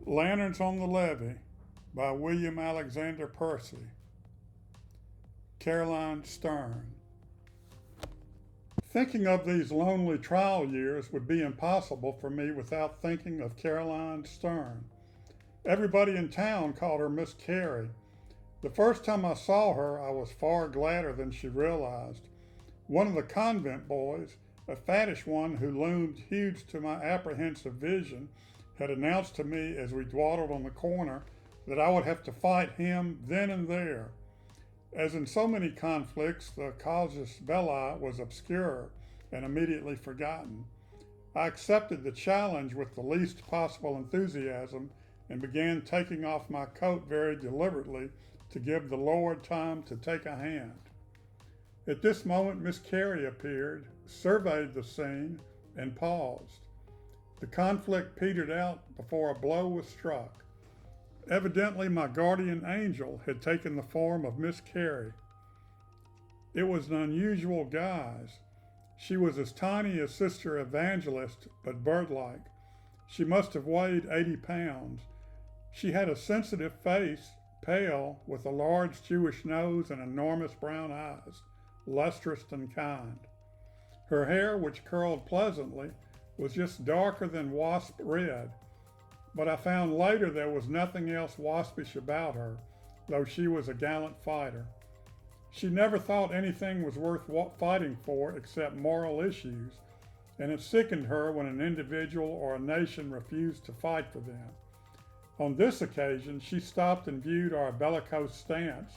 Lanterns on the Levee by William Alexander Percy. Caroline Stern. Thinking of these lonely trial years would be impossible for me without thinking of Caroline Stern. Everybody in town called her Miss Carrie. The first time I saw her, I was far gladder than she realized. One of the convent boys, a fattish one who loomed huge to my apprehensive vision, had announced to me as we dawdled on the corner that I would have to fight him then and there. As in so many conflicts, the casus belli was obscure and immediately forgotten. I accepted the challenge with the least possible enthusiasm and began taking off my coat very deliberately to give the Lord time to take a hand. At this moment, Miss Carrie appeared, surveyed the scene, and paused. The conflict petered out before a blow was struck. Evidently, my guardian angel had taken the form of Miss Carrie. It was an unusual guise. She was as tiny as Sister Evangelist, but bird-like. She must have weighed 80 pounds. She had a sensitive face, pale, with a large Jewish nose and enormous brown eyes, lustrous and kind. Her hair, which curled pleasantly, was just darker than wasp red, but I found later there was nothing else waspish about her, though she was a gallant fighter. She never thought anything was worth fighting for except moral issues, and it sickened her when an individual or a nation refused to fight for them. On this occasion, she stopped and viewed our bellicose stance,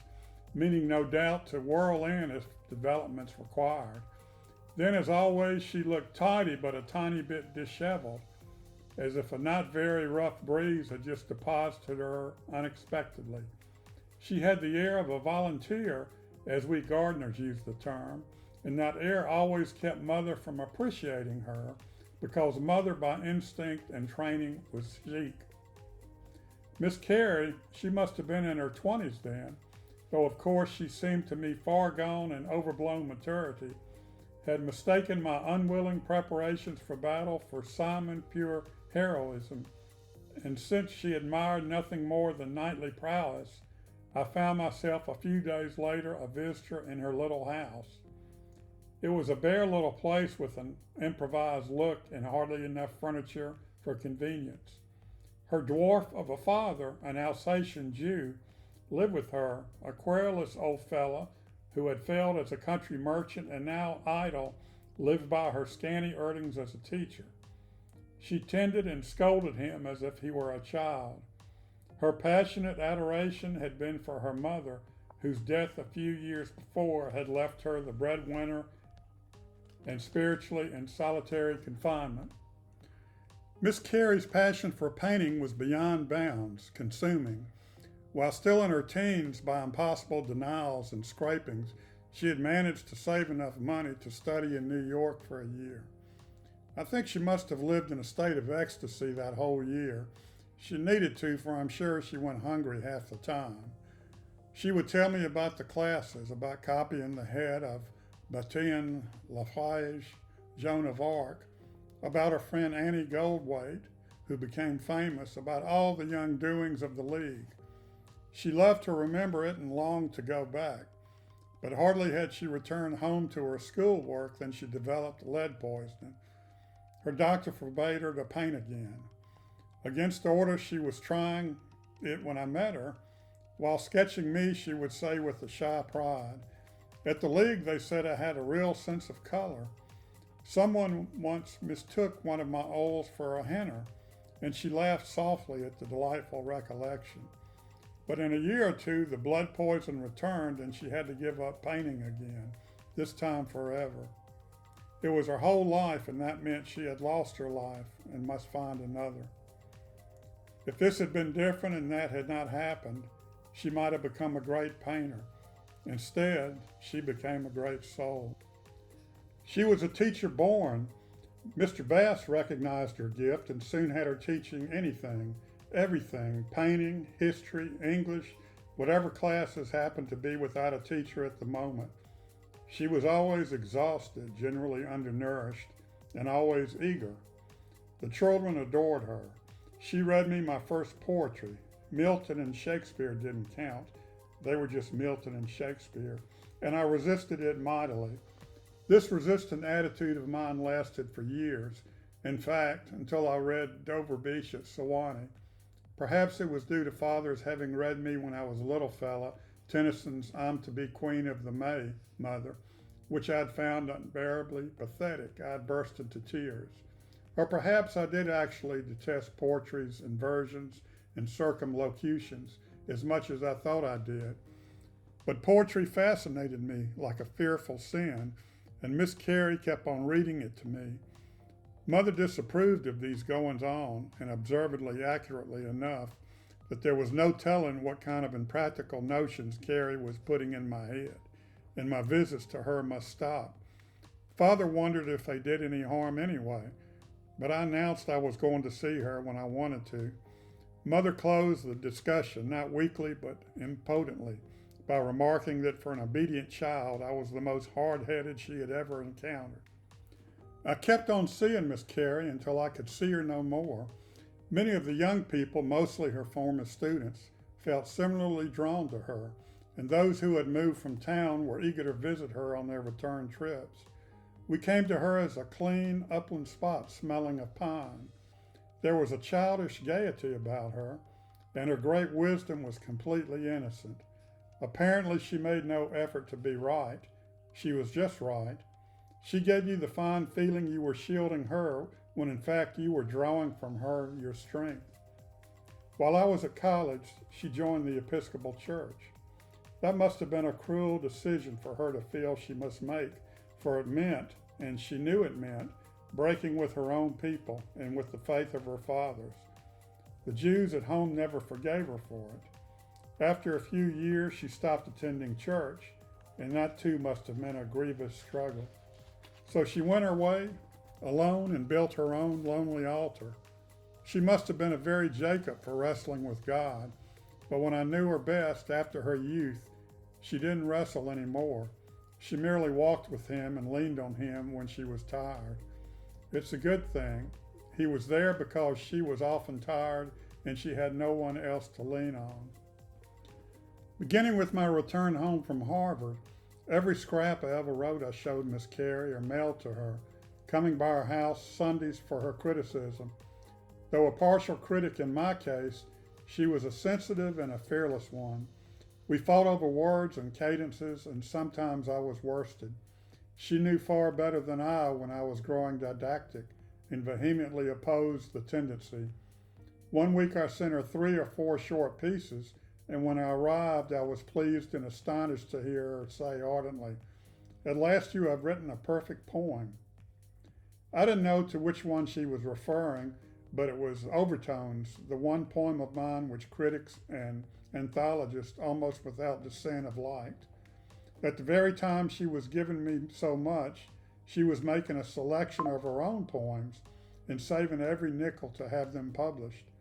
meaning no doubt to whirl in if developments required. Then, as always, she looked tidy but a tiny bit disheveled, as if a not very rough breeze had just deposited her unexpectedly. She had the air of a volunteer, as we gardeners use the term, and that air always kept Mother from appreciating her, because Mother by instinct and training was chic. Miss Carrie, she must have been in her 20s then, though of course she seemed to me far gone in overblown maturity, had mistaken my unwilling preparations for battle for Simon pure heroism, and since she admired nothing more than knightly prowess, I found myself a few days later a visitor in her little house. It was a bare little place with an improvised look and hardly enough furniture for convenience. Her dwarf of a father, an Alsatian Jew, lived with her, a querulous old fellow who had failed as a country merchant and now idle, lived by her scanty earnings as a teacher. She tended and scolded him as if he were a child. Her passionate adoration had been for her mother, whose death a few years before had left her the breadwinner and spiritually in solitary confinement. Miss Carrie's passion for painting was beyond bounds, consuming. While still in her teens, by impossible denials and scrapings, she had managed to save enough money to study in New York for a year. I think she must have lived in a state of ecstasy that whole year. She needed to, for I'm sure she went hungry half the time. She would tell me about the classes, about copying the head of Bastien Lafayette, Joan of Arc, about her friend Annie Goldthwait, who became famous, about all the young doings of the League. She loved to remember it and longed to go back, but hardly had she returned home to her schoolwork than she developed lead poisoning. Her doctor forbade her to paint again. Against orders, she was trying it when I met her. While sketching me, she would say with a shy pride, "At the League, they said I had a real sense of color. Someone once mistook one of my oils for a henna," and she laughed softly at the delightful recollection. But in a year or two, the blood poison returned and she had to give up painting again, this time forever. It was her whole life, and that meant she had lost her life and must find another. If this had been different and that had not happened, she might have become a great painter. Instead, she became a great soul. She was a teacher born. Mr. Bass recognized her gift and soon had her teaching anything, everything, painting, history, English, whatever classes happened to be without a teacher at the moment. She was always exhausted, generally undernourished, and always eager. The children adored her. She read me my first poetry. Milton and Shakespeare didn't count. They were just Milton and Shakespeare, and I resisted it mightily. This resistant attitude of mine lasted for years. In fact, until I read Dover Beach at Sewanee. Perhaps it was due to Father's having read me when I was a little fella Tennyson's I'm to be Queen of the May, Mother, which I'd found unbearably pathetic. I'd burst into tears. Or perhaps I did actually detest poetry's inversions and circumlocutions as much as I thought I did. But poetry fascinated me like a fearful sin, and Miss Carrie kept on reading it to me. Mother disapproved of these goings-on, and observedly accurately enough, that there was no telling what kind of impractical notions Carrie was putting in my head, and my visits to her must stop. Father wondered if they did any harm anyway, but I announced I was going to see her when I wanted to. Mother closed the discussion, not weakly but impotently, by remarking that for an obedient child I was the most hard-headed she had ever encountered. I kept on seeing Miss Carrie until I could see her no more. Many of the young people, mostly her former students, felt similarly drawn to her, and those who had moved from town were eager to visit her on their return trips. We came to her as a clean, upland spot smelling of pine. There was a childish gaiety about her, and her great wisdom was completely innocent. Apparently, she made no effort to be right. She was just right. She gave you the fine feeling you were shielding her when in fact you were drawing from her your strength. While I was at college, she joined the Episcopal Church. That must have been a cruel decision for her to feel she must make, for it meant, and she knew it meant, breaking with her own people and with the faith of her fathers. The Jews at home never forgave her for it. After a few years, she stopped attending church, and that too must have meant a grievous struggle. So she went her way, alone, and built her own lonely altar. She must have been a very Jacob for wrestling with God, but when I knew her best after her youth, she didn't wrestle anymore. She merely walked with him and leaned on him when she was tired. It's a good thing. He was there because she was often tired and she had no one else to lean on. Beginning with my return home from Harvard, every scrap I ever wrote I showed Miss Carrie or mailed to her, coming by her house Sundays for her criticism. Though a partial critic in my case, she was a sensitive and a fearless one. We fought over words and cadences, and sometimes I was worsted. She knew far better than I when I was growing didactic and vehemently opposed the tendency. One week I sent her 3 or 4 short pieces, and when I arrived I was pleased and astonished to hear her say ardently, "At last you have written a perfect poem." I didn't know to which one she was referring, but it was Overtones, the one poem of mine which critics and anthologists almost without dissent have liked. At the very time she was giving me so much, she was making a selection of her own poems and saving every nickel to have them published.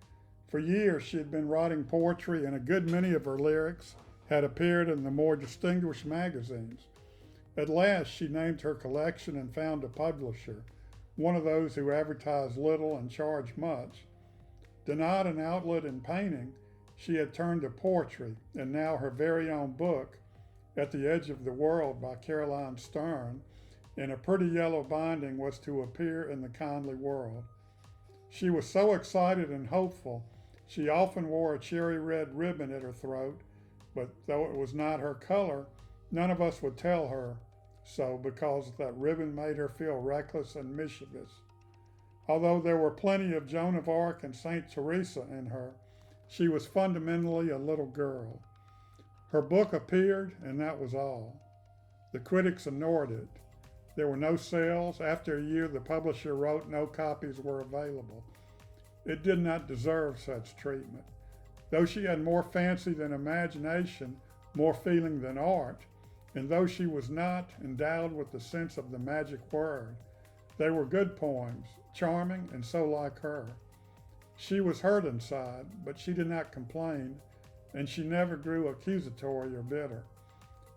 For years she had been writing poetry, and a good many of her lyrics had appeared in the more distinguished magazines. At last she named her collection and found a publisher, one of those who advertise little and charge much. Denied an outlet in painting, she had turned to poetry, and now her very own book, At the Edge of the World by Caroline Stern, in a pretty yellow binding, was to appear in the Kindly World. She was so excited and hopeful, she often wore a cherry red ribbon at her throat, but though it was not her color, none of us would tell her so because that ribbon made her feel reckless and mischievous. Although there were plenty of Joan of Arc and St. Teresa in her, she was fundamentally a little girl. Her book appeared, and that was all. The critics ignored it. There were no sales. After a year, the publisher wrote no copies were available. It did not deserve such treatment. Though she had more fancy than imagination, more feeling than art, and though she was not endowed with the sense of the magic word, they were good poems, charming and so like her. She was hurt inside, but she did not complain, and she never grew accusatory or bitter.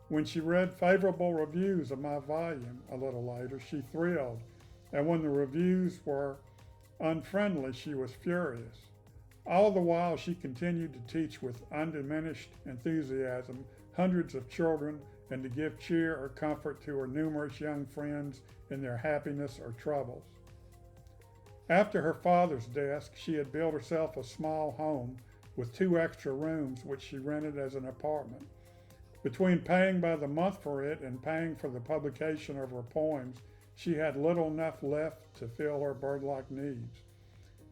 When she read favorable reviews of my volume a little later, she thrilled, and when the reviews were unfriendly, she was furious. All the while, she continued to teach with undiminished enthusiasm hundreds of children and to give cheer or comfort to her numerous young friends in their happiness or troubles. After her father's death, she had built herself a small home with 2 extra rooms which she rented as an apartment. Between paying by the month for it and paying for the publication of her poems, she had little enough left to fill her bird-like needs.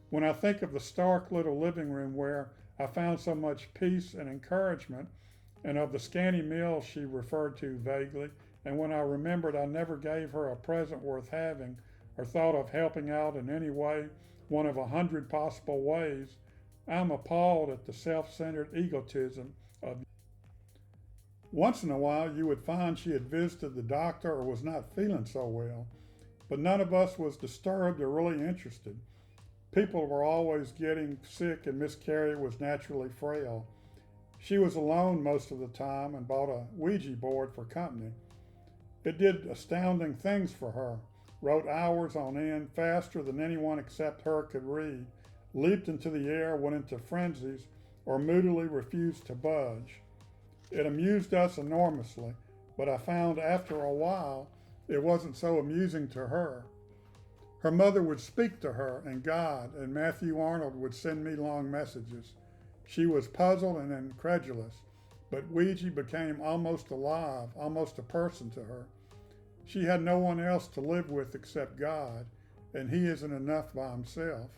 When I think of the stark little living room where I found so much peace and encouragement, and of the scanty meals she referred to vaguely, and when I remembered I never gave her a present worth having or thought of helping out in any way, one of 100 possible ways, I'm appalled at the self-centered egotism of. Once in a while you would find she had visited the doctor or was not feeling so well, but none of us was disturbed or really interested. People were always getting sick and Miss Carrie was naturally frail. She was alone most of the time and bought a Ouija board for company. It did astounding things for her, wrote hours on end faster than anyone except her could read, leaped into the air, went into frenzies, or moodily refused to budge. It amused us enormously, but I found after a while it wasn't so amusing to her. Her mother would speak to her and God, and Matthew Arnold would send me long messages. She was puzzled and incredulous, but Ouija became almost alive, almost a person to her. She had no one else to live with except God, and he isn't enough by himself.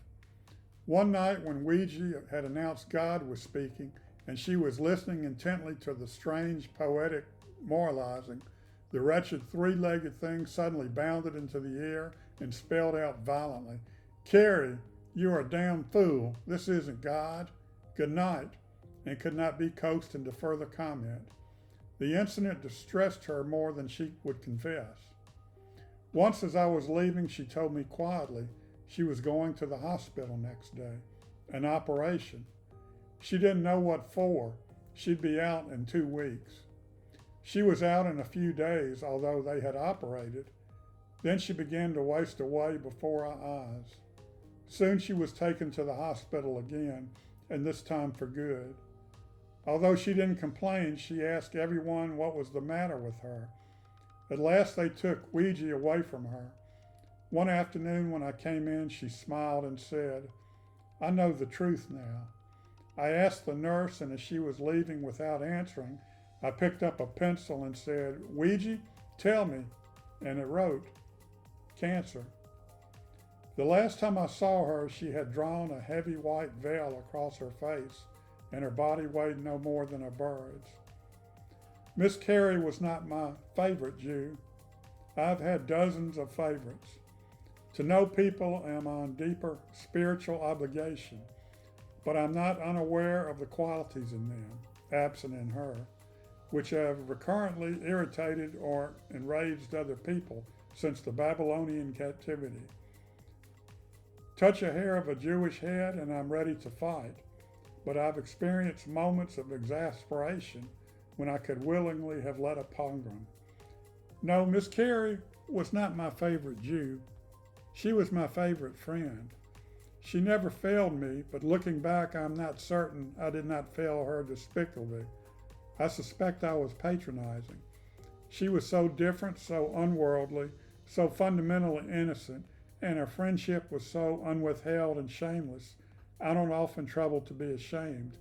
One night when Ouija had announced God was speaking, and she was listening intently to the strange, poetic moralizing, the wretched 3-legged thing suddenly bounded into the air and spelled out violently, "Carrie, you're a damn fool. This isn't God. Good night," and could not be coaxed into further comment. The incident distressed her more than she would confess. Once as I was leaving, she told me quietly she was going to the hospital next day, an operation. She didn't know what for. She'd be out in 2 weeks. She was out in a few days, although they had operated. Then she began to waste away before our eyes. Soon she was taken to the hospital again, and this time for good. Although she didn't complain, she asked everyone what was the matter with her. At last they took Ouija away from her. One afternoon when I came in, she smiled and said, "I know the truth now." I asked the nurse, and as she was leaving without answering, I picked up a pencil and said, "Ouija, tell me," and it wrote, "Cancer." The last time I saw her, she had drawn a heavy white veil across her face, and her body weighed no more than a bird's. Miss Carrie was not my favorite Jew. I've had dozens of favorites. To know people am on deeper spiritual obligation, but I'm not unaware of the qualities in them, absent in her, which have recurrently irritated or enraged other people since the Babylonian captivity. Touch a hair of a Jewish head and I'm ready to fight, but I've experienced moments of exasperation when I could willingly have let a pogrom. No, Miss Carrie was not my favorite Jew. She was my favorite friend. She never failed me, but looking back, I'm not certain I did not fail her despicably. I suspect I was patronizing. She was so different, so unworldly, so fundamentally innocent, and her friendship was so unwithheld and shameless. I don't often trouble to be ashamed,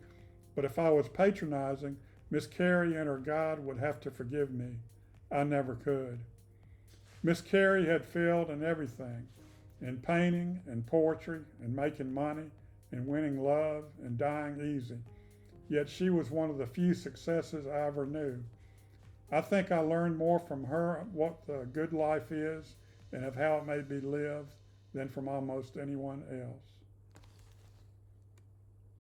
but if I was patronizing, Miss Carrie and her God would have to forgive me. I never could. Miss Carrie had failed in everything, in painting and poetry and making money and winning love and dying easy. Yet she was one of the few successes I ever knew. I think I learned more from her what the good life is and of how it may be lived than from almost anyone else.